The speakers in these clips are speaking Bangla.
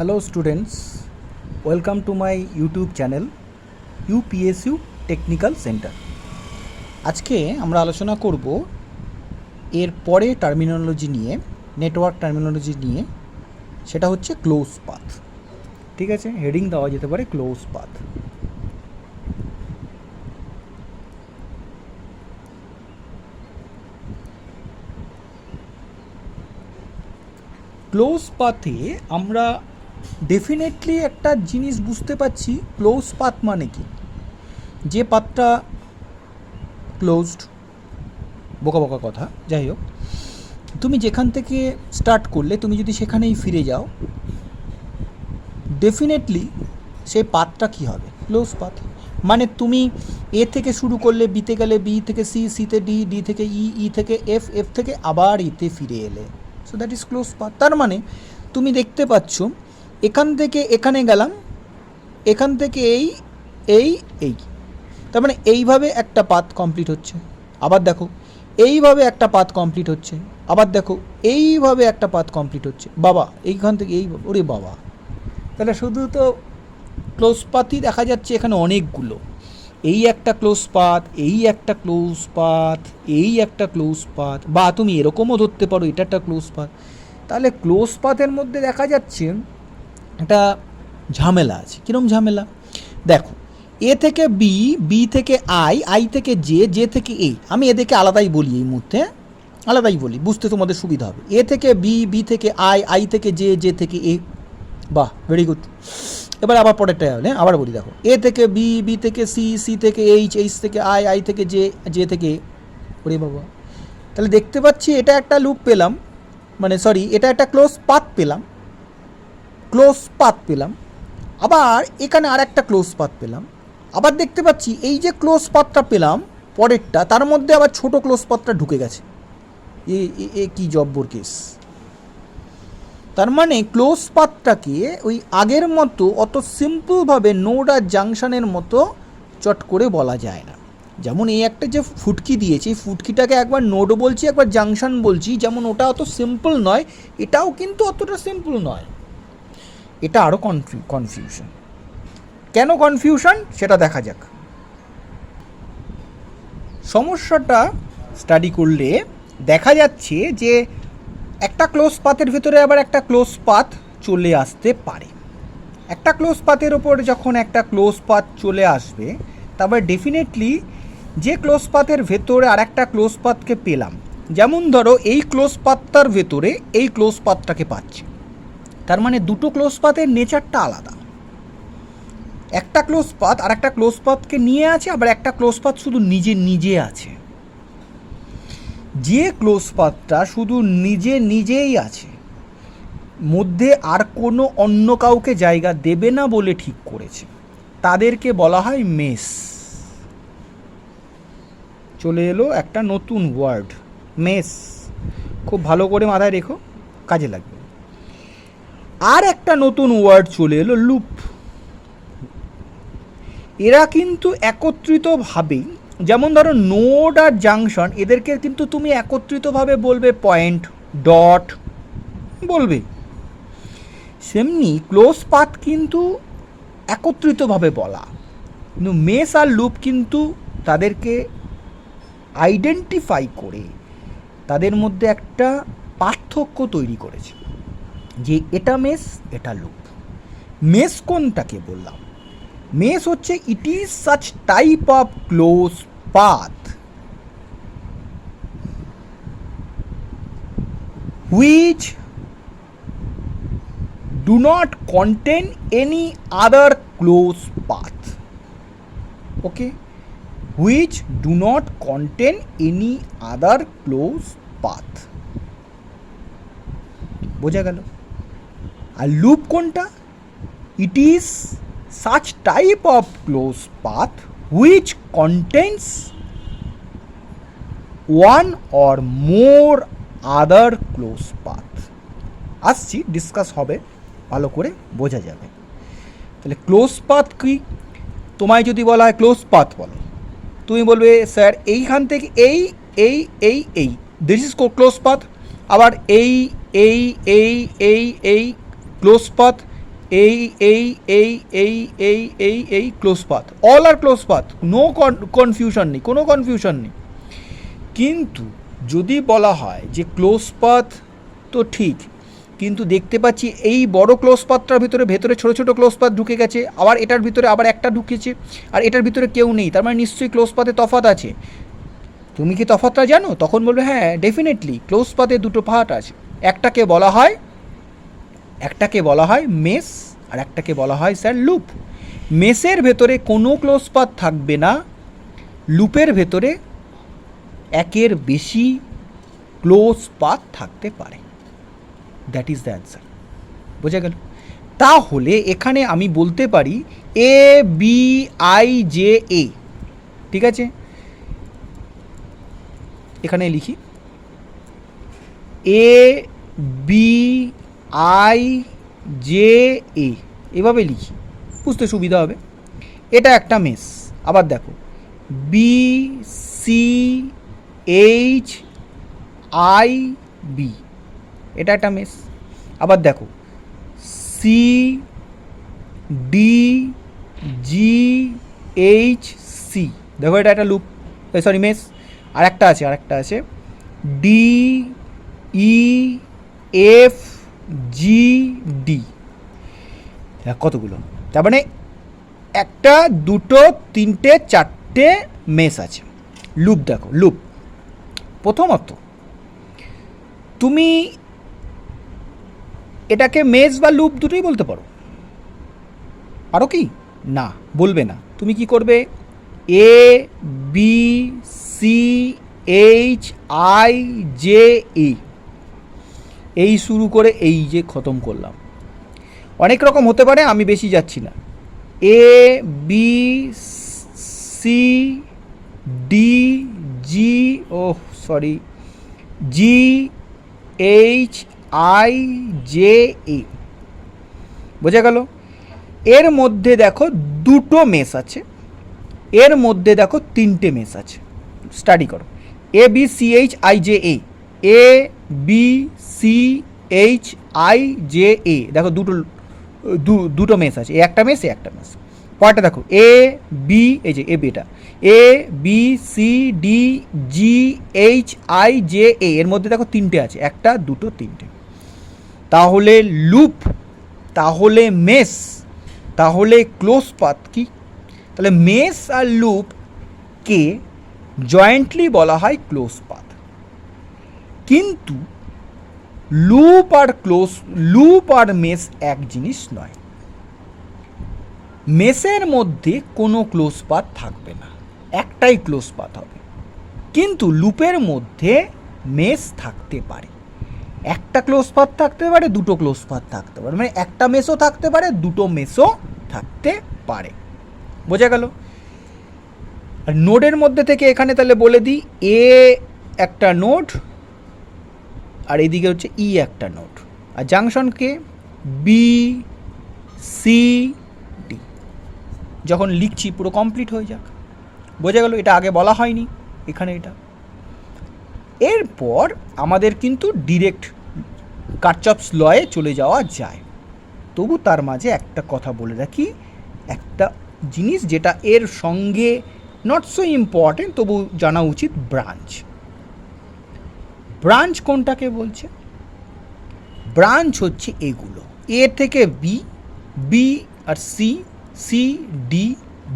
Hello students, welcome to my YouTube channel UPSU Technical Center. আজকে আমরা আলোচনা করব এর পরে টার্মিনোলজি নিয়ে, নেটওয়ার্ক টার্মিনোলজি নিয়ে, সেটা হচ্ছে ক্লোজ পাথ। ঠিক আছে, হেডিং দেওয়া যেতে পারে ক্লোজ পাথ। ক্লোজ পাথে আমরা ডেফিনেটলি একটা জিনিস বুঝতে পারছি, ক্লোজ পাথ মানে কি, যে পাথটা ক্লোজড, বোকা বোকা কথা, যাই হোক, তুমি যেখান থেকে স্টার্ট করলে তুমি যদি সেখানেই ফিরে যাও, ডেফিনেটলি সেই পাথটা কী হবে, ক্লোজ পাথ। মানে তুমি এ থেকে শুরু করলে বিতে গেলে, বি থেকে সি, সিতে ডি, ডি থেকে ই, ই থেকে এফ, এফ থেকে আবার ইতে ফিরে এলে, so that is close path. তার মানে তুমি দেখতে পাচ্ছ এখান থেকে এখানে গেলাম, এখান থেকে এই এই এই, তার মানে এইভাবে একটা পাথ কমপ্লিট হচ্ছে। আবার দেখো এইভাবে একটা পাথ কমপ্লিট হচ্ছে, আবার দেখো এইভাবে একটা পাথ কমপ্লিট হচ্ছে। বাবা এইখান থেকে এই, ওরে বাবা, তাহলে শুধু তো ক্লোজ পাথই দেখা যাচ্ছে এখানে অনেকগুলো। এই একটা ক্লোজ পাথ, এই একটা ক্লোজ পাথ, এই একটা ক্লোজ পাথ, বা তুমি এরকমও ধরতে পারো এটা একটা ক্লোজ পাথ। তাহলে ক্লোজ পাথের মধ্যে দেখা যাচ্ছে একটা ঝামেলা আছে। কীরকম ঝামেলা? দেখো, এ থেকে বি, বি থেকে আই, আই থেকে জে, জে থেকে এ। আমি এদেরকে আলাদাই বলি, এই মুহূর্তে আলাদাই বলি, বুঝতে তোমাদের সুবিধা হবে। এ থেকে বি, বি থেকে আই, আই থেকে জে, জে থেকে এ। বাহ, ভেরি গুড। এবার আবার পরেরটা হলে আবার বলি, দেখো, এ থেকে বি, বি থেকে সি, সি থেকে এইচ, এইচ থেকে আই, আই থেকে জে, জে থেকে এ। ওরে বাবা, তাহলে দেখতে পাচ্ছি এটা একটা লুপ পেলাম, মানে সরি, এটা একটা ক্লোজ পাথ পেলাম, ক্লোজ পাথ পেলাম। আবার এখানে আর একটা ক্লোজ পাথ পেলাম। আবার দেখতে পাচ্ছি এই যে ক্লোজ পাথটা পেলাম পরেরটা, তার মধ্যে আবার ছোট ক্লোজ পাথটা ঢুকে গেছে। এ কি জব্বর কেস! তার মানে ক্লোজ পাথটাকে ওই আগের মতো অত সিম্পলভাবে নোড আর জাংশনের মতো চট করে বলা যায় না। যেমন এই একটা যে ফুটকি দিয়েছি, ফুটকিটাকে একবার নোড বলছি, একবার জাংশন বলছি, যেমন ওটা অত সিম্পল নয়, এটাও কিন্তু অতটা সিম্পল নয়। এটা আরও কনফিউশন। কেন কনফিউশন সেটা দেখা যাক। সমস্যাটা স্টাডি করলে দেখা যাচ্ছে যে একটা ক্লোজ পাথের ভেতরে আবার একটা ক্লোজ পাথ চলে আসতে পারে। একটা ক্লোজ পাথের ওপর যখন একটা ক্লোজ পাথ চলে আসবে, তারপর ডেফিনেটলি যে ক্লোজ পাথের ভেতরে আর একটা ক্লোজ পাথকে পেলাম, যেমন ধরো এই ক্লোজ পাথটার ভেতরে এই ক্লোজ পাথটাকে পাচ্ছি, তার মানে দুটো ক্লোজ পাথের নেচারটা আলাদা। একটা ক্লোজ পাথ আর একটা ক্লোজ পাথকে নিয়ে আছে, আবার একটা ক্লোজ পাথ শুধু নিজে নিজে আছে। যে ক্লোজ পাথটা শুধু নিজে নিজেই আছে, মধ্যে আর কোনো অন্য কাউকে জায়গা দেবে না বলে ঠিক করেছে, তাদেরকে বলা হয় মেস। চলে এলো একটা নতুন ওয়ার্ড, মেস। খুব ভালো করে মাথায় রেখো, কাজে লাগবে। আর একটা নতুন ওয়ার্ড চলে এলো, লুপ। এরা কিন্তু একত্রিতভাবেই, যেমন ধরো নোড আর জাংশন, এদেরকে কিন্তু তুমি একত্রিতভাবে বলবে পয়েন্ট, ডট বলবে। সেমনি ক্লোজ পাথ কিন্তু একত্রিতভাবে বলা, কিন্তু মেস আর লুপ কিন্তু তাদেরকে আইডেন্টিফাই করে তাদের মধ্যে একটা পার্থক্য তৈরি করেছে, যে এটা মেস, এটা লুপ। মেস কোনটাকে বললাম? মেস হচ্ছে it is such type of close path which do not contain any other close path. Okay, which do not contain any other close path. বোঝা গেল? আর লুপ কোনটা? It is such type of close path which contains one or more other close path. আসছি, ডিসকাস হবে, ভালো করে বোঝা যাবে। তাহলে ক্লোজ পাথ কি? তোমায় যদি বলা হয় ক্লোজ পাথ বলো, তুমি বলবে স্যার এইখান থেকে এই এই এই এই, দিস ইজ ক্লোজ পাথ। আবার এই এই এই এই এই ক্লোজ পাথ, এই এই এই এই এই এই এই ক্লোজ পাথ, অল আর ক্লোজ পাথ, নো কনফিউশন নেই, কোনো কনফিউশন নেই। কিন্তু যদি বলা হয় যে ক্লোজ পাথ তো ঠিক, কিন্তু দেখতে পাচ্ছি এই বড় ক্লোজ পাথটার ভিতরে ভেতরে ছোটো ছোটো ক্লোজ পাথ ঢুকে গেছে, আবার এটার ভিতরে আবার একটা ঢুকেছে, আর এটার ভিতরে কেউ নেই, তার মানে নিশ্চয়ই ক্লোজ পাথে তফাৎ আছে। তুমি কি তফাৎটা জানো? তখন বলবে হ্যাঁ ডেফিনেটলি ক্লোজ পাথে দুটো পার্ট আছে, একটাকে বলা হয় মেস, আর একটাকে বলা হয় স্যার লুপ। মেসের ভেতরে কোনো ক্লোজ পাথ থাকবে না, লুপের ভেতরে একের বেশি ক্লোজ পাথ থাকতে পারে। That is the answer. বোঝা গেল? তাহলে এখানে আমি বলতে পারি এ বি আই জে এ, ঠিক আছে? এখানে লিখি এ বি আই জে এ, এভাবে লিখি, বুঝতে সুবিধা হবে। এটা একটা মেস। আবার দেখো B C H I B, এটা একটা মেস। আবার দেখো C D G H C, দেখো এটা একটা লুপ, সরি মেস। আর একটা আছে D E F G D, কতগুলো? তার মানে একটা, দুটো, তিনটে, চারটে মেস আছে। লুপ দেখো, লুপ প্রথমত তুমি এটাকে মেস বা লুপ দুটোই বলতে পারো। আরও কি না বলবে না, তুমি কি করবে A B C H I J E, এই শুরু করে এই যে খতম করলাম। অনেক রকম হতে পারে, আমি বেশি যাচ্ছি না। A B C D G, ও sorry, G H I J E, বোঝা গেল? এর মধ্যে দেখো দুটো মেস আছে, এর মধ্যে দেখো তিনটে মেস আছে। স্টাডি করো A B C H I J A B C H I J A, দেখো দুটো মেস আছে, একটা মেস একটা মেস। পরেরটা দেখো এ বি, এই যে এ বিটা, A B C D G H I J এর মধ্যে দেখো তিনটে আছে, একটা, দুটো, তিনটে। তাহলে লুপ, তাহলে মেস, তাহলে ক্লোজ পাথ কি? তাহলে মেস আর লুপকে জয়েন্টলি বলা হয় ক্লোজ পাথ। কিন্তু লুপ আর মেস এক জিনিস নয়। মেসের মধ্যে কোনো ক্লোজ পাথ থাকবে না, একটাই ক্লোজ পাথ হবে। কিন্তু লুপের মধ্যে মেস থাকতে পারে, একটা ক্লোজ পাথ থাকতে পারে, দুটো ক্লোজ পাথ থাকতে পারে, মানে একটা মেসও থাকতে পারে, দুটো মেসও থাকতে পারে। বোঝা গেল? আর নোডের মধ্যে থেকে এখানে তাহলে বলে দিই এ একটা নোড, আর এদিকে হচ্ছে ই একটা নোড, আর জাংশনকে বি সি ডি। যখন লিখছি পুরো কমপ্লিট হয়ে যাক। বোঝা গেল? এটা আগে বলা হয়নি এখানে এটা। এরপর আমাদের কিন্তু ডিরেক্ট কারচপস লয়ে চলে যাওয়া যায়। তবু তার মাঝে একটা কথা বলে রাখি, একটা জিনিস যেটা এর সঙ্গে নট সো ইম্পর্টেন্ট, তবু জানা উচিত, ব্রাঞ্চ। ব্রাঞ্চ কোনটাকে বলছে? ব্রাঞ্চ হচ্ছে এগুলো, এ থেকে বি, বি আর C, C D,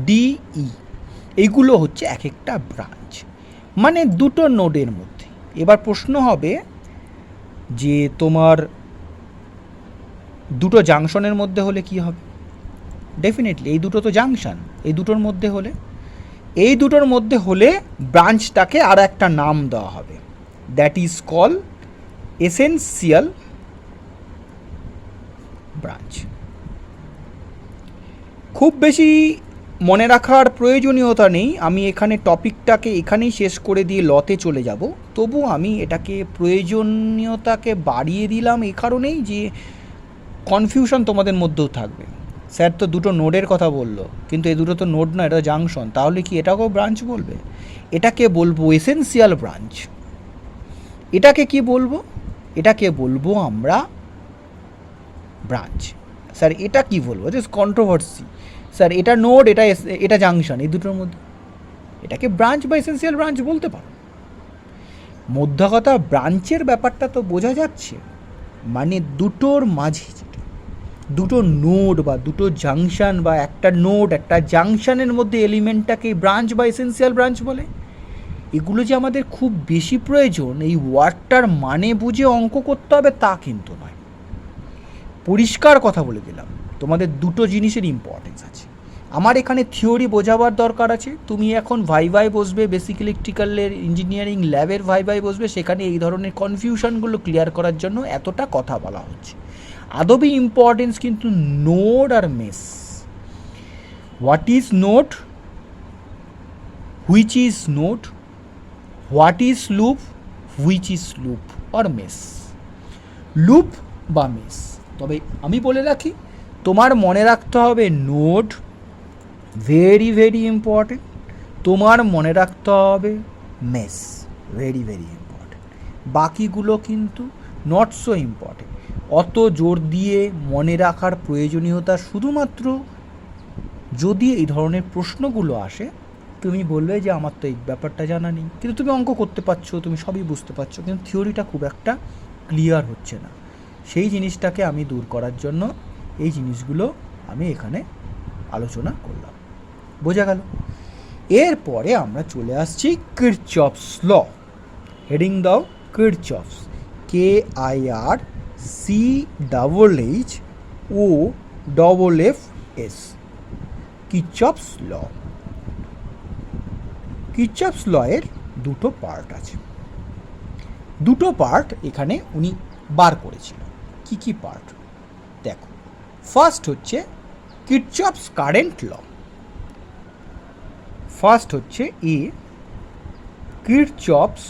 D E, এইগুলো হচ্ছে এক একটা ব্রাঞ্চ, মানে দুটো নোডের মধ্যে। এবার প্রশ্ন হবে যে তোমার দুটো জাংশনের মধ্যে হলে কি হবে? ডেফিনেটলি এই দুটো তো জাংশন, এই দুটোর মধ্যে হলে ব্রাঞ্চটাকে আর একটা নাম দেওয়া হবে, that is call essential branch. খুব বেশি মনে রাখার প্রয়োজনীয়তা নেই, আমি এখানে টপিকটাকে এখানেই শেষ করে দিয়ে লতে চলে যাব। তবু আমি এটাকে প্রয়োজনীয়তাকে বাড়িয়ে দিলাম এই কারণেই যে কনফিউশন তোমাদের মধ্যেও থাকবে। স্যার তো দুটো নোডের কথা বললো, কিন্তু এই দুটো তো নোড না, এটা জাংশন, তাহলে কি এটাকেও ব্রাঞ্চ বলবে? এটাকে বলবো এসেনশিয়াল ব্রাঞ্চ। এটাকে কি বলবো? এটাকে বলবো আমরা ব্রাঞ্চ। স্যার এটা কি বলবো, জাস্ট কন্ট্রোভার্সি। স্যার এটা নোড, এটা জাংশন, এই দুটোর মধ্যে এটাকে ব্রাঞ্চ বা এসেন্সিয়াল ব্রাঞ্চ বলতে পারো। মোদ্দা কথা ব্রাঞ্চের ব্যাপারটা তো বোঝা যাচ্ছে, মানে দুটোর মাঝে যেটা, দুটো নোড বা দুটো জাংশন বা একটা নোড একটা জাংশনের মধ্যে এলিমেন্টটাকে ব্রাঞ্চ বা এসেন্সিয়াল ব্রাঞ্চ বলে। এগুলো যে আমাদের খুব বেশি প্রয়োজন এই ওয়ার্ডটার মানে বুঝে অঙ্ক করতে হবে তা কিন্তু নয়। পরিষ্কার কথা বলে দিলাম, তোমাদের দুটো জিনিসের ইম্পর্টেন্স আছে। আমার এখানে থিওরি বোঝাবার দরকার আছে। তুমি এখন ভাইভাই বসবে, বেসিক ইলেকট্রিক্যালের ইঞ্জিনিয়ারিং ল্যাবের ভাইভাই বসবে, সেখানে এই ধরনের কনফিউশনগুলো ক্লিয়ার করার জন্য এতটা কথা বলা হচ্ছে। আদবি ইম্পর্টেন্স কিন্তু নোড আর mess. What is node, which is node, what is loop, which is loop or mess, loop বা মেস। তবে আমি বলে রাখি, তোমার মনে রাখতে হবে নোড, ভেরি ভেরি ইম্পর্টেন্ট। তোমার মনে রাখতে হবে মেস, ভেরি ভেরি ইম্পর্টেন্ট। বাকিগুলো কিন্তু নট সো ইম্পর্টেন্ট। অত জোর দিয়ে মনে রাখার প্রয়োজনীয়তা শুধুমাত্র যদি এই ধরনের প্রশ্নগুলো আসে, তুমি বলবে যে আমার তো এই ব্যাপারটা জানা নেই, কিন্তু তুমি অঙ্ক করতে পারছো, তুমি সবই বুঝতে পারছো, কিন্তু থিওরিটা খুব একটা ক্লিয়ার হচ্ছে না। সেই জিনিসটাকে আমি দূর করার জন্য এই জিনিসগুলো আমি এখানে আলোচনা করলাম। বোঝা গেল? এরপরে আমরা চলে আসছি কিরচফস ল। হেডিং দাও কিরচফস, KIRCHHOFFS, কিরচফস ল। কিরচফস ল এর দুটো পার্ট আছে, দুটো পার্ট এখানে উনি বার করেছিলেন। কি কি পার্ট দেখো। ফার্স্ট হচ্ছে কিরচফস কারেন্ট ল। ফার্স্ট হচ্ছে এ, কিরচফস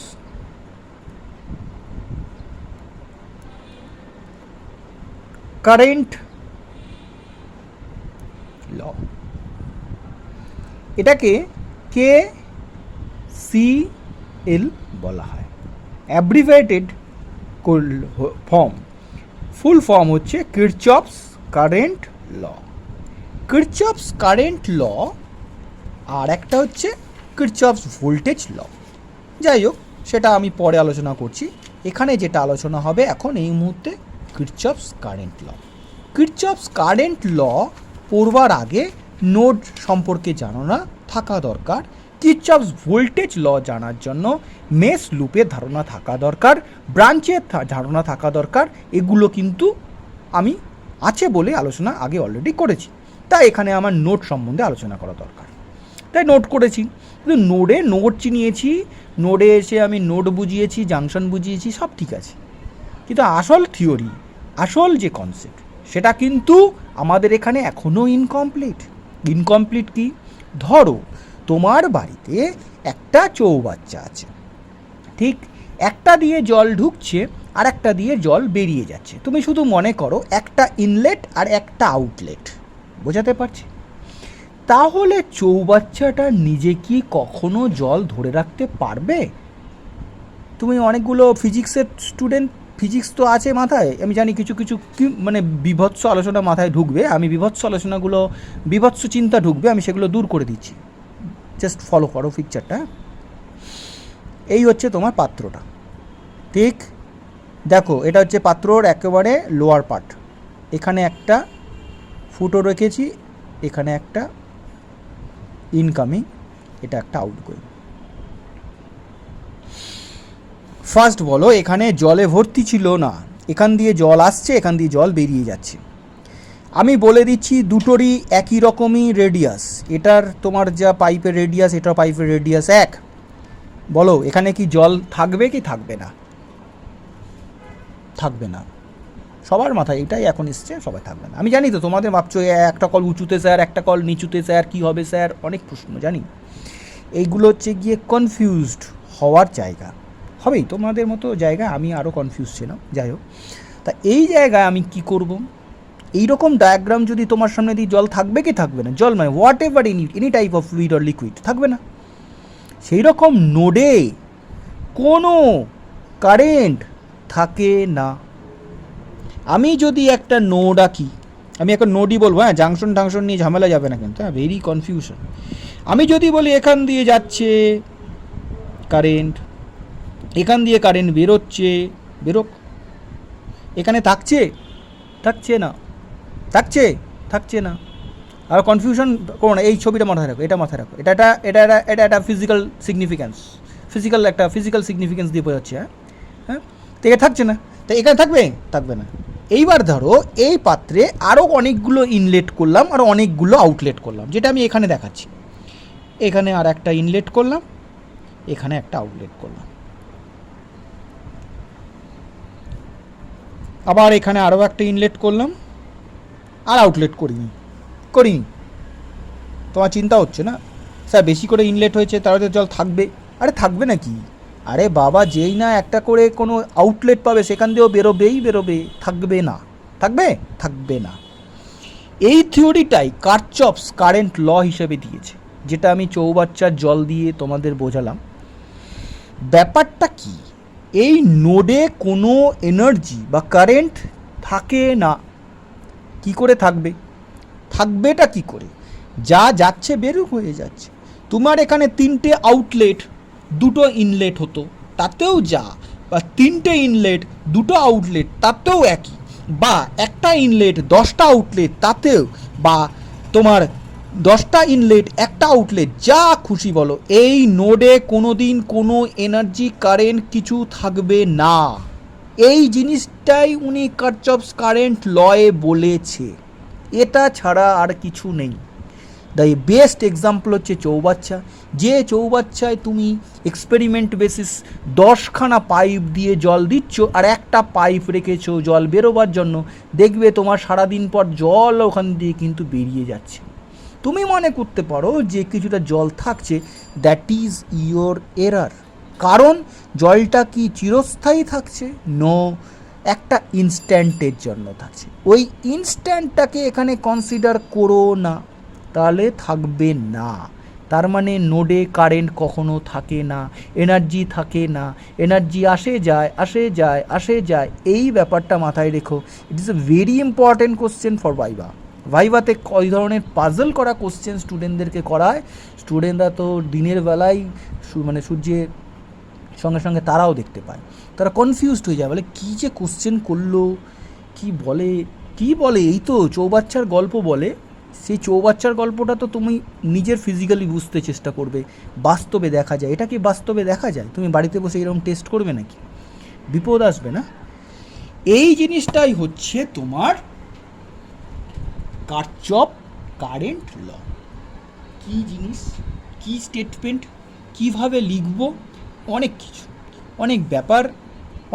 কারেন্ট ল। এটাকে KCL বলা হয়, অ্যাব্রিভিয়েটেড ফর্ম। ফুল ফর্ম হচ্ছে কিরচফস কারেন্ট ল। কিরচফস কারেন্ট ল আর একটা হচ্ছে কিরচফস ভোল্টেজ ল। যাই হোক, সেটা আমি পরে আলোচনা করছি। এখানে যেটা আলোচনা হবে এখন এই মুহূর্তে কিরচফস কারেন্ট ল। কিরচফস কারেন্ট ল পড়বার আগে নোড সম্পর্কে জানা থাকা দরকার। কিরচফস ভোল্টেজ ল জানার জন্য মেশ লুপের ধারণা থাকা দরকার, ব্রাঞ্চের ধারণা থাকা দরকার। এগুলো কিন্তু আমি আছে বলে আলোচনা আগে অলরেডি করেছি, তাই এখানে আমার নোড সম্বন্ধে আলোচনা করা দরকার, তাই নোট করেছি। কিন্তু নোডে নোড চিনিয়েছি, নোডে এসে আমি নোড বুঝিয়েছি, জাংশন বুঝিয়েছি, সব ঠিক আছে, কিন্তু আসল থিওরি, আসল যে কনসেপ্ট, সেটা কিন্তু আমাদের এখানে এখনও ইনকমপ্লিট। ইনকমপ্লিট কি? ধরো তোমার বাড়িতে একটা চৌবাচ্চা আছে, ঠিক একটা দিয়ে জল ঢুকছে আর একটা দিয়ে জল বেরিয়ে যাচ্ছে। তুমি শুধু মনে করো একটা ইনলেট আর একটা আউটলেট, বোঝাতে পারছি? তাহলে চৌবাচ্চাটা নিজে কি কখনো জল ধরে রাখতে পারবে? তুমি অনেকগুলো ফিজিক্সের স্টুডেন্ট, ফিজিক্স তো আছে মাথায়, আমি জানি কিছু কিছু মানে বিভৎস আলোচনা মাথায় ঢুকবে, আমি বিভৎস আলোচনাগুলো, বিভৎস চিন্তা ঢুকবে, আমি সেগুলো দূর করে দিচ্ছি। জাস্ট ফলো করো পিকচারটা। এই হচ্ছে তোমার পাত্রটা, ঠিক দেখো, এটা হচ্ছে পাত্রর একেবারে লোয়ার পার্ট। এখানে একটা ফুটো রেখেছি, এখানে একটা ইনকামিং, এটা একটা আউটগোয়িং। ফার্স্ট বলো, এখানে জলে ভর্তি ছিল না, এখান দিয়ে জল আসছে, এখান দিয়ে জল বেরিয়ে যাচ্ছে। আমি বলে দিচ্ছি দুটোরই একই রকমই রেডিয়াস। এটার তোমার যা পাইপের রেডিয়াস, এটার পাইপের রেডিয়াস এক। বলো এখানে কি জল থাকবে কি থাকবে না? থাকবে না। সবার মাথায় এটাই এখন এসছে, সবাই থাকবে না। আমি জানি তো তোমাদের ভাবছো একটা কল উঁচুতে স্যার, একটা কল নিচুতে স্যার, কী হবে স্যার, অনেক প্রশ্ন জানি। এইগুলো হচ্ছে গিয়ে কনফিউজড হওয়ার জায়গা, হবেই তোমাদের মতো জায়গা, আমি আরও কনফিউজ ছিলাম। যাই হোক, তা এই জায়গায় আমি কি করব, এইরকম ডায়াগ্রাম যদি তোমার সামনে দিই, জল থাকবে কি থাকবে না? জল মানে what ever any type of fluid or liquid থাকবে না। সেই রকম নোডে কোনো কারেন্ট থাকে না। আমি যদি একটা নোড আঁকি, আমি এখন নোডই বলবো, হ্যাঁ, জাংশন টাংশন নিয়ে ঝামেলা যাবে না কিন্তু, হ্যাঁ, ভেরি কনফিউশন। আমি যদি বলি এখান দিয়ে যাচ্ছে কারেন্ট, এখান দিয়ে কারেন্ট বেরোচ্ছে, বেরোক, এখানে থাকছে, থাকছে না, থাকছে, থাকছে না। আর কনফিউশন করো না, এই ছবিটা মাথায় রাখো, এটা মাথায় রাখো, এটা এটা এটা এটা এটা একটা ফিজিক্যাল সিগনিফিক্যান্স, ফিজিক্যাল সিগনিফিক্যান্স দিয়ে বোঝাচ্ছে, হ্যাঁ, হ্যাঁ। তো এটা থাকছে না, তো এখানে থাকবে, থাকবে না। এইবার ধরো এই পাত্রে আরও অনেকগুলো ইনলেট করলাম আর অনেকগুলো আউটলেট করলাম, যেটা আমি এখানে দেখাচ্ছি। এখানে আর একটা ইনলেট করলাম, এখানে একটা আউটলেট করলাম, আবার এখানে আরও একটা ইনলেট করলাম আর আউটলেট করিনি, করিনি। তোমার চিন্তা হচ্ছে না স্যার বেশি করে ইনলেট হয়েছে তাহলে জল থাকবে? আরে থাকবে না কি, আরে বাবা, যেই না একটা করে কোনো আউটলেট পাবে সেখান দিয়েও বেরোবেই বেরোবে, থাকবে না, থাকবে, থাকবে না। এই থিওরিটাই কারচফস কারেন্ট ল হিসেবে দিয়েছে, যেটা আমি চৌবাচ্চার জল দিয়ে তোমাদের বোঝালাম। ব্যাপারটা কি, এই নোডে কোনো এনার্জি বা কারেন্ট থাকে না। কি করে থাকবে? থাকবেটা কি করে? যা যাচ্ছে বের হয়ে যাচ্ছে। তোমার এখানে 3টে আউটলেট 2টো ইনলেট হতো, তাতেও যা, বা 3টে ইনলেট 2টো আউটলেট তাতেও একই, বা একটা ইনলেট 10টা আউটলেট তাতেও, বা তোমার 10টা ইনলেট একটা আউটলেট, যা খুশি বলো, এই নোডে কোনো দিন কোনো এনার্জি কারেন্ট কিছু থাকবে না। এই জিনিসটাই উনি কারচফস কারেন্ট লয়ে বলেছে, এটা ছাড়া আর কিছু নেই। দ্য বেস্ট এক্সাম্পল হচ্ছে চৌবাচ্চা। যে চৌবাচ্চায় তুমি এক্সপেরিমেন্ট বেসিস 10খানা পাইপ দিয়ে জল দিচ্ছ আর একটা পাইপ রেখেছো জল বেরোবার জন্য, দেখবে তোমার সারাদিন পর জল ওখান দিয়ে কিন্তু বেরিয়ে যাচ্ছে। তুমি মনে করতে পারো যে কিছুটা জল থাকছে, দ্যাট ইজ ইয়োর এরার। কারণ জলটা কি চিরস্থায়ী থাকছে? নো, একটা ইনস্ট্যান্টের জন্য থাকছে। ওই ইনস্ট্যান্টটাকে এখানে কনসিডার করো না, তাহলে থাকবে না। তার মানে নোডে কারেন্ট কখনো থাকে না, এনার্জি থাকে না, এনার্জি আসে যায়, আসে যায়, আসে যায়। এই ব্যাপারটা মাথায় রেখো। It is a very important question for viva. ভাইভাতে কই ধরনের পাজল করা কোশ্চেন স্টুডেন্টদেরকে করায়, স্টুডেন্টরা তো দিনের বেলায় মানে সূর্যের সঙ্গে সঙ্গে তারাও দেখতে পায়, তারা কনফিউজড হয়ে যায়, বলে কী যে কোশ্চেন করলো, কি বলে, কি বলে, এই তো চৌবাচ্চার গল্প বলে। সেই চৌবাচ্চার গল্পটা তো তুমি নিজের ফিজিক্যালি বুঝতে চেষ্টা করবে, বাস্তবে দেখা যায়। এটা কি বাস্তবে দেখা যায়? তুমি বাড়িতে বসে এরকম টেস্ট করবে নাকি? বিপদ আসবে না? এই জিনিসটাই হচ্ছে তোমার কারচফ কারেন্ট ল। কী জিনিস, কী স্টেটমেন্ট, কীভাবে লিখব, অনেক কিছু, অনেক ব্যাপার,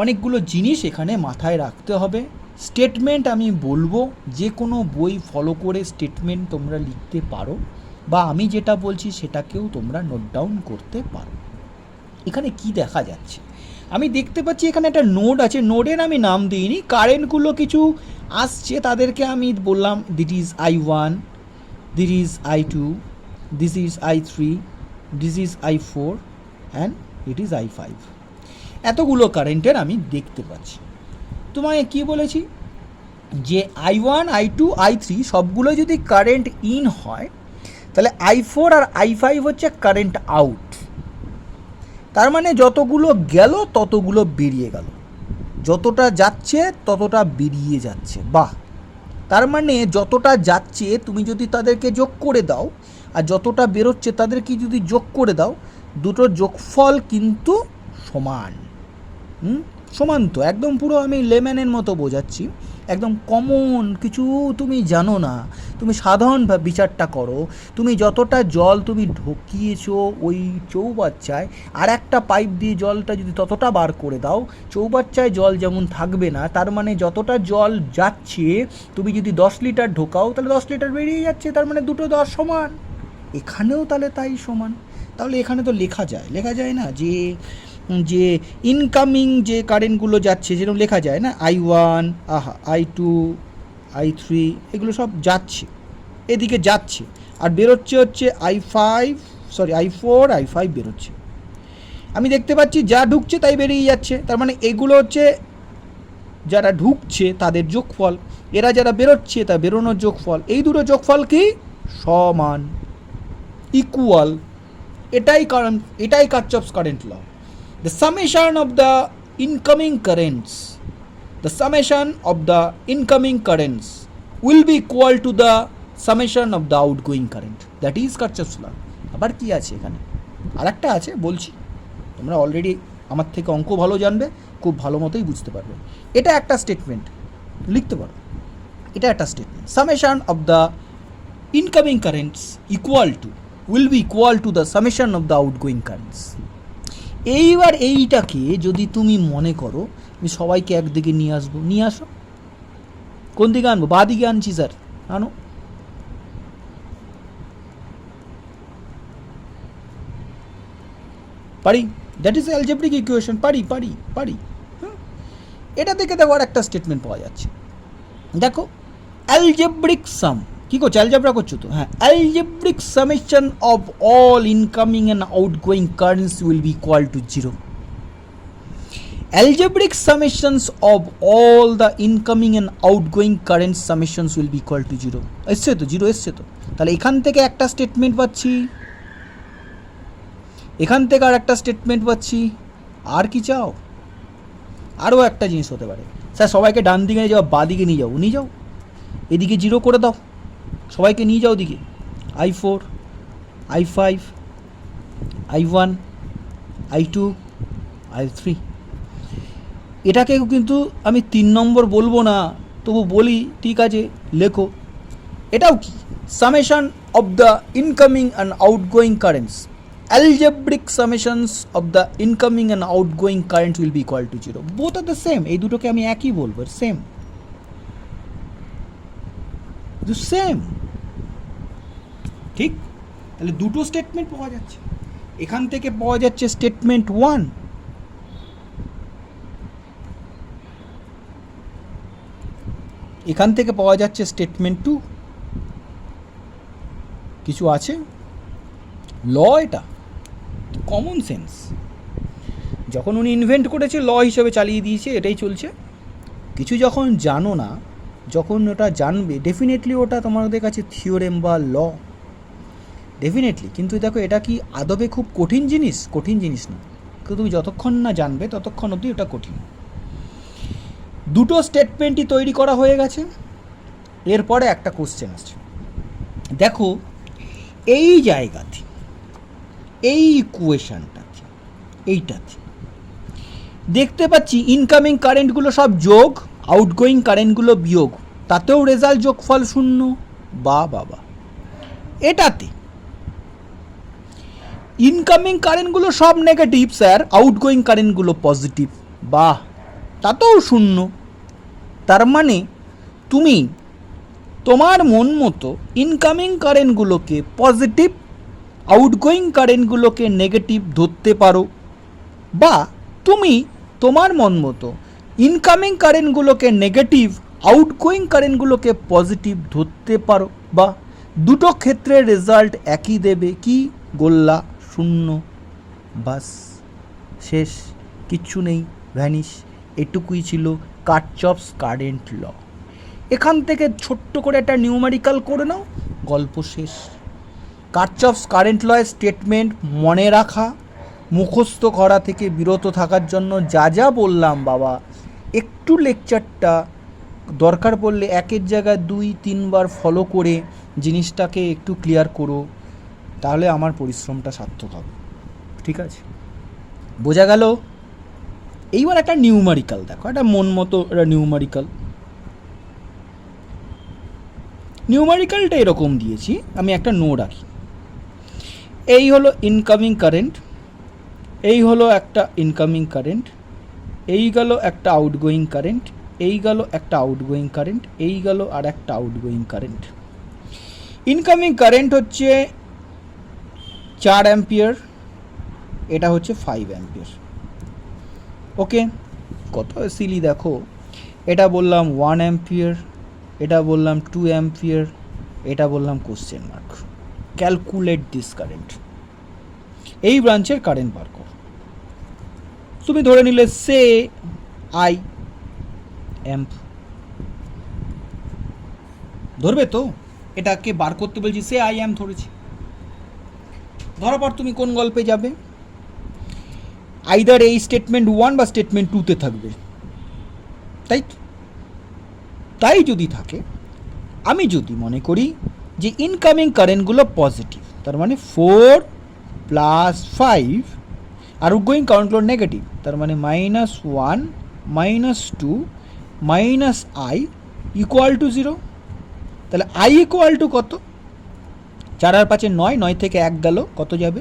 অনেকগুলো জিনিস এখানে মাথায় রাখতে হবে। স্টেটমেন্ট আমি বলবো, যে কোনো বই ফলো করে স্টেটমেন্ট তোমরা লিখতে পারো, বা আমি যেটা বলছি সেটাকেও তোমরা নোট ডাউন করতে পারো। এখানে কি দেখা যাচ্ছে, আমি দেখতে পাচ্ছি এখানে একটা নোড আছে, নোডের আমি নাম দিইনি, কারেন্টগুলো কিছু আসছে, তাদেরকে আমি বললাম this is I1, this is I2, this is I3, this is I4 and it is I5। এতগুলো কারেন্টের আমি দেখতে পাচ্ছি। তোমায় কি বলেছি, যে I1, I2, I3 সবগুলো যদি কারেন্ট ইন হয়, তাহলে I4 আর I5 হচ্ছে কারেন্ট আউট। তার মানে যতগুলো গেল ততগুলো বেরিয়ে গেল, যতটা যাচ্ছে ততটা বেরিয়ে যাচ্ছে। বাহ, তার মানে যতটা যাচ্ছে তুমি যদি তাদেরকে যোগ করে দাও, আর যতটা বেরোচ্ছে তাদেরকে যদি যোগ করে দাও, দুটোর যোগফল কিন্তু সমান। সমান তো একদম, পুরো আমি লেম্যানের মতো বোঝাচ্ছি, একদম কমন কিছু তুমি জানো না। তুমি সাধারণ বিচারটা করো, তুমি যতটা জল তুমি ঢুকিয়েছো ওই চৌবাচ্চায়, আর একটা পাইপ দিয়ে জলটা যদি ততটা বার করে দাও, চৌবাচ্চায় জল যেমন থাকবে না, তার মানে যতটা জল যাচ্ছে তুমি যদি 10 লিটার ঢোকাও তাহলে 10 লিটার বেরিয়ে যাচ্ছে, তার মানে দুটো 10 সমান। এখানেও তাহলে তাই সমান। তাহলে এখানে তো লেখা যায় না যে ইনকামিং যে কারেন্টগুলো যাচ্ছে, যেরকম লেখা যায় না I1, I2, I3, এগুলো সব যাচ্ছে, এদিকে যাচ্ছে, আর বেরোচ্ছে হচ্ছে I4, I5 বেরোচ্ছে। আমি দেখতে পাচ্ছি যা ঢুকছে তাই বেরিয়ে যাচ্ছে, তার মানে এগুলো হচ্ছে যারা ঢুকছে তাদের যোগফল, এরা যারা বেরোচ্ছে তা বেরোনোর যোগফল, এই দুটো যোগফল কি সমান, ইকুয়াল। এটাই Kirchhoff's current law. The summation of the incoming currents, the summation of the incoming currents will be equal to the summation of the outgoing current. That is Kirchhoff's law. আবার কি আছে এখানে, আর একটা আছে বলছি, তোমরা অলরেডি আমার থেকে অঙ্ক ভালো জানবে, খুব ভালো মতোই বুঝতে পারবে। এটা একটা স্টেটমেন্ট, লিখতে পারো, এটা একটা statement, summation of the incoming currents will be equal to the summation of the outgoing currents. এইবার এইটাকে যদি তুমি মনে করো, আমি সবাইকে একদিকে নিয়ে আসবো, নিয়ে আসো। কোন দিকে আনবো? বা দিকে আনছি স্যার, আনো। পারি, দ্যাট ইজ অ্যালজেব্রিক ইকুয়েশন, পারি। এটা থেকে দেখো আর একটা স্টেটমেন্ট পাওয়া যাচ্ছে, দেখো অ্যালজেব্রিক সাম, কি করছো? অ্যালজেব্রা করছো তো? হ্যাঁ, algebraic summation of all incoming and outgoing currents will be equal to 0. Algebraic summations of all the incoming and outgoing current summations will be equal to 0. এসছে তো, 0 এসছে তো। তাহলে এখান থেকে একটা স্টেটমেন্ট পাচ্ছি, এখান থেকে আর একটা স্টেটমেন্ট পাচ্ছি। আর কি চাও? আরও একটা জিনিস হতে পারে, স্যার সবাইকে ডান দিকে নিয়ে যাও, বা দিকে নিয়ে যাও, এদিকে 0 করে দাও, সবাইকে নিয়ে যাও দিকে, I4, I5, I1, I2, I3। এটাকেও কিন্তু আমি 3 নম্বর বলবো না, তবু বলি, ঠিক আছে লেখো। এটাও কি summation of the incoming and outgoing currents, algebraic summations of the incoming and outgoing current will be equal to 0। Both are the same, এই দুটোকে আমি একই বলবো, সেম, ঠিক। তাহলে দুটো স্টেটমেন্ট পাওয়া যাচ্ছে, এখান থেকে পাওয়া যাচ্ছে স্টেটমেন্ট 1, এখান থেকে পাওয়া যাচ্ছে স্টেটমেন্ট 2। কিছু আছে ল, এটা কমন সেন্স, যখন উনি ইনভেন্ট করেছে ল হিসেবে চালিয়ে দিয়েছে, এটাই চলছে। কিছু যখন জানো না, যখন ওটা জানবে, ডেফিনেটলি ওটা তোমাদের কাছে থিওরেম বা ল, ডেফিনেটলি। কিন্তু দেখো এটা কি আদবে খুব কঠিন জিনিস? কঠিন জিনিস না, কিন্তু তুমি যতক্ষণ না জানবে ততক্ষণ অবধি ওটা কঠিন। দুটো স্টেটমেন্টই তৈরি করা হয়ে গেছে, এরপরে একটা কোশ্চেন আসছে। দেখো এই জায়গাতে, এই ইকুয়েশনটাতে, এইটাতে দেখতে পাচ্ছি ইনকামিং কারেন্টগুলো সব যোগ, আউটগোয়িং কারেন্টগুলো বিয়োগ, তাতেও রেজাল্ট যোগফল 0। বাবা, এটাতে ইনকামিং কারেন্টগুলো সব নেগেটিভ স্যার, আউটগোয়িং কারেন্টগুলো পজিটিভ, বাহ, তাতেও 0। তার মানে তুমি তোমার মন মতো ইনকামিং কারেন্টগুলোকে পজিটিভ, আউটগোয়িং কারেন্টগুলোকে নেগেটিভ ধরতে পারো, বা তুমি তোমার মন মতো ইনকামিং কারেন্টগুলোকে নেগেটিভ, আউটগোয়িং কারেন্টগুলোকে পজিটিভ ধরতে পারো, বা দুটো ক্ষেত্রে রেজাল্ট একই দেবে, কি গোল্লা 0, বাস, শেষ, কিচ্ছু নেই, ভ্যানিশ। এটুকুই ছিল কারচফস কারেন্ট ল। এখান থেকে ছোট্ট করে একটা নিউমেরিক্যাল করে নাও, গল্প শেষ। কারচফস কারেন্ট লয়ের স্টেটমেন্ট মনে রাখা, মুখস্থ করা থেকে বিরত থাকার জন্য যা যা বললাম বাবা, একটু লেকচারটা দরকার পড়লে 1-এর জায়গায় 2-3 বার ফলো করে জিনিসটাকে একটু ক্লিয়ার করো, তাহলে আমার পরিশ্রমটা সার্থক হবে, ঠিক আছে? বোঝা গেল? এইবার একটা নিউমেরিক্যাল দেখো, একটা মন মতো একটা নিউমেরিক্যালটা এরকম দিয়েছি, আমি একটা নো রাখি। এই হলো ইনকামিং কারেন্ট, এই হলো একটা ইনকামিং কারেন্ট, এই গেল একটা আউটগোয়িং কারেন্ট, এই গেল একটা আউটগোয়িং কারেন্ট, এই গেল আর একটা আউটগোয়িং কারেন্ট। ইনকামিং কারেন্ট হচ্ছে 4 অ্যাম্পিয়ার, এটা হচ্ছে 5 অ্যাম্পিয়ার। ওকে, কত সিলি দেখো, এটা বললাম 1 অ্যাম্পিয়ার, এটা বললাম 2 অ্যাম্পিয়ার, এটা বললাম question mark. Calculate this current, এই ব্রাঞ্চের কারেন্ট বার করো। তুমি ধরে নিলে সে আই, অ্যাম্প। ধরবে তো? এটাকে বার করতে বলছি, সে আই অ্যাম ধরেছি। ধরার পর তুমি কোন গল্পে যাবে? আইদার এই স্টেটমেন্ট 1 বা স্টেটমেন্ট 2-তে থাকবে, তাই? তাই যদি থাকে, আমি যদি মনে করি যে ইনকামিং কারেন্টগুলো পজিটিভ, তার মানে 4 + 5, আর আউটগোয়িং কারেন্টগুলো নেগেটিভ, তার মানে -1 -2 -i = 0। তাহলে i = কত? 4 আর 5 9, 9 থেকে 1 গেল, কত যাবে?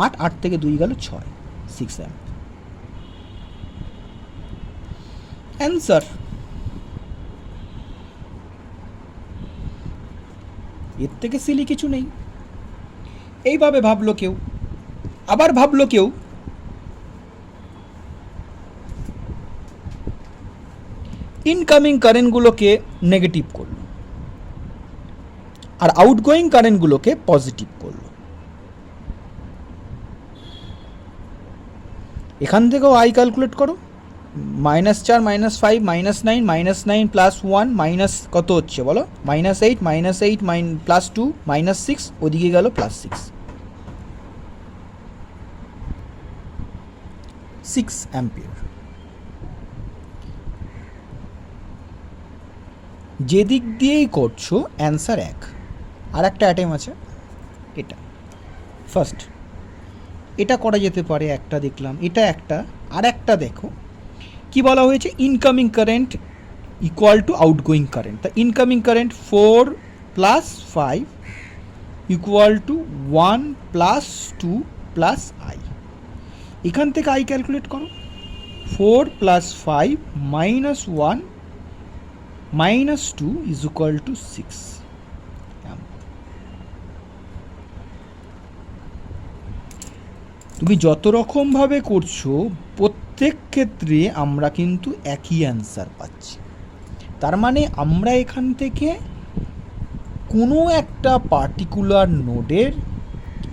8, 8 থেকে 2 গেল 6, 6 অ্যাম্প। অ্যান্সার। এর থেকে সিলি কিছু নেই। এইভাবে ভাবলো কেউ, আবার ভাবলো কেউ ইনকামিং কারেন্টগুলোকে নেগেটিভ করলো আর আউটগোয়িং কারেন্টগুলোকে পজিটিভ করলো। এখান থেকেও আই ক্যালকুলেট করো, -4 -5 -9 -9 + 1 মাইনাস কত হচ্ছে বলো? -8 -8 + 2 -6, ওদিকে গেল +6, 6 অ্যাম্পিয়ার। যেদিক দিয়েই করছো অ্যান্সার এক। আর একটা অ্যাটেম আছে, এটা ফার্স্ট, এটা করা যেতে পারে, একটা দেখলাম, এটা একটা। আর একটা দেখো কি বলা হয়েছে, ইনকামিং কারেন্ট = আউটগোয়িং কারেন্ট। তা ইনকামিং কারেন্ট 4 + 5 = 1 + 2 + i। এখান থেকে আই ক্যালকুলেট করো, 4 + 5 -1 -2 = 6 অ্যাম্প। তুমি যত রকমভাবে করছো প্রত্যেক ক্ষেত্রে আমরা কিন্তু একই অ্যান্সার পাচ্ছি। তার মানে আমরা এখান থেকে কোনো একটা পার্টিকুলার নোডের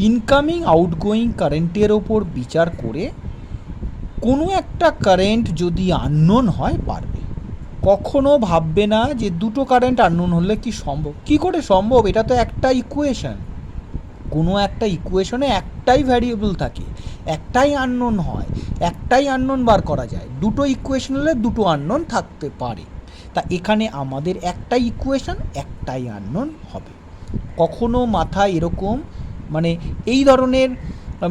ইনকামিং আউটগোয়িং কারেন্টের ওপর বিচার করে কোনো একটা কারেন্ট যদি আননোন হয় পারবে। কখনো ভাববে না যে দুটো কারেন্ট আননোন হলে কি সম্ভব। কি করে সম্ভব? এটা তো একটা ইকুয়েশন। কোনো একটা ইকুয়েশনে একটাই ভ্যারিয়েবল থাকে, একটাই আননোন হয়, একটাই আননোন বার করা যায়। দুটো ইকুয়েশন হলে দুটো আননোন থাকতে পারে। তা এখানে আমাদের একটাই ইকুয়েশন, একটাই আননোন হবে। কখনো মাথায় এরকম মানে এই ধরনের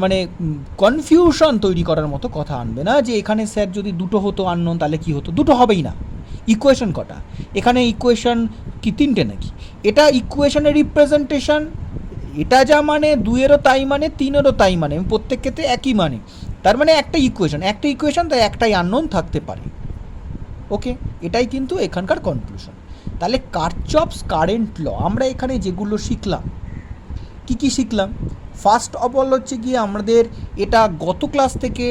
মানে কনফিউশন তৈরি করার মতো কথা আনবে না যে এখানে স্যার যদি দুটো হতো আননোন তাহলে কি হতো। দুটো হবেই না। ইকুয়েশন কটা? এখানে ইকুয়েশন কি 3টে নাকি? এটা ইকুয়েশনের রিপ্রেজেন্টেশন, এটা যা মানে 2-এরও তাই মানে, 3-এরও তাই মানে, প্রত্যেক ক্ষেত্রে একই মানে। তার মানে একটা ইকুয়েশন, তাই একটাই আননোন থাকতে পারে। ওকে, এটাই কিন্তু এখানকার কনক্লুশন। তাহলে কারচফস কারেন্ট ল আমরা এখানে যেগুলো শিখলাম, কি শিখলাম? ফার্স্ট অফ অল হচ্ছে গিয়ে আমাদের এটা গত ক্লাস থেকে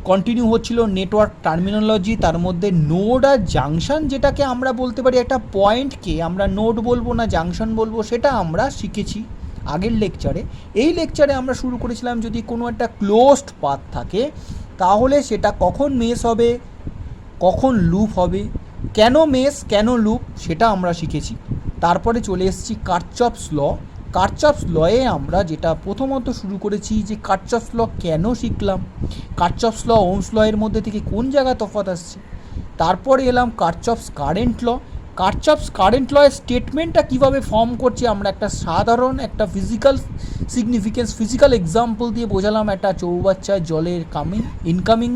কন্টিনিউ হচ্ছিল নেটওয়ার্ক টার্মিনোলজি। তার মধ্যে নোড আর জাংশন, যেটাকে আমরা বলতে পারি একটা পয়েন্টকে আমরা নোড বলবো না জাংশন বলবো, সেটা আমরা শিখেছি আগের লেকচারে। এই লেকচারে আমরা শুরু করেছিলাম যদি কোনো একটা ক্লোজড পাথ থাকে তাহলে সেটা কখন মেশ হবে, কখন লুপ হবে, কেন মেশ কেন লুপ, সেটা আমরা শিখেছি। তারপরে চলে এসেছি কারচফস ল। কারচফস লয়ে আমরা যেটা প্রথমত শুরু করেছি যে কারচফস ল কেন শিখলাম, কারচফস ল ওহমস ল এর মধ্যে থেকে কোন জায়গায় তফাৎ আসছে। তারপরে এলাম কারচফস কারেন্ট ল। কারচফস কারেন্ট লয়ের স্টেটমেন্টটা কীভাবে ফর্ম করছে আমরা একটা সাধারণ একটা ফিজিক্যাল সিগনিফিকেন্স ফিজিক্যাল এক্সাম্পল দিয়ে বোঝালাম, একটা চৌবাচ্চায় জলের ইনকামিং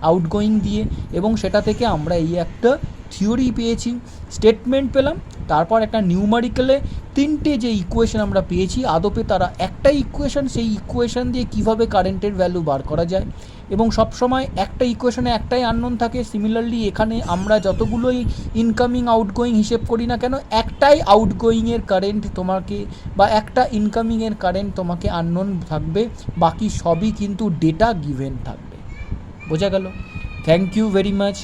আউটগোয়িং দিয়ে, এবং সেটা থেকে আমরা এই একটা থিওরি পেয়েছি, স্টেটমেন্ট পেলাম। তারপর একটা নিউমারিক্যালে 3টে যে ইকুয়েশন আমরা পেয়েছি, আদপে তারা একটা ইকুয়েশন, সেই ইকুয়েশন দিয়ে কিভাবে কারেন্টের ভ্যালু বার করা যায়, এবং সবসময় একটা ইকুয়েশনে একটাই আননোন থাকে। সিমিলারলি এখানে আমরা যতগুলোই ইনকামিং আউটগোয়িং হিসেব করি না কেন, একটাই আউটগোয়িংয়ের কারেন্ট তোমাকে বা একটা ইনকামিংয়ের কারেন্ট তোমাকে আননোন থাকবে, বাকি সবই কিন্তু ডেটা গিভেন থাকবে। বোঝা গেল? Thank you very much.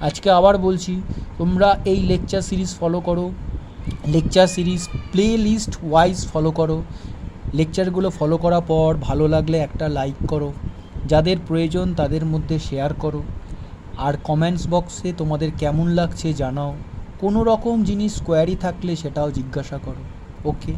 আজকে আবার বলছি তোমরা এই লেকচার সিরিজ ফলো করো, lecture series playlist wise follow করো। লেকচারগুলো ফলো করার পর ভালো লাগলে একটা লাইক করো, যাদের প্রয়োজন তাদের মধ্যে শেয়ার করো। আর কমেন্টস বক্সে তোমাদের কেমন লাগছে জানাও, কোনো রকম জিনিস কোয়ারি থাকলে সেটাও জিজ্ঞাসা করো। ওকে।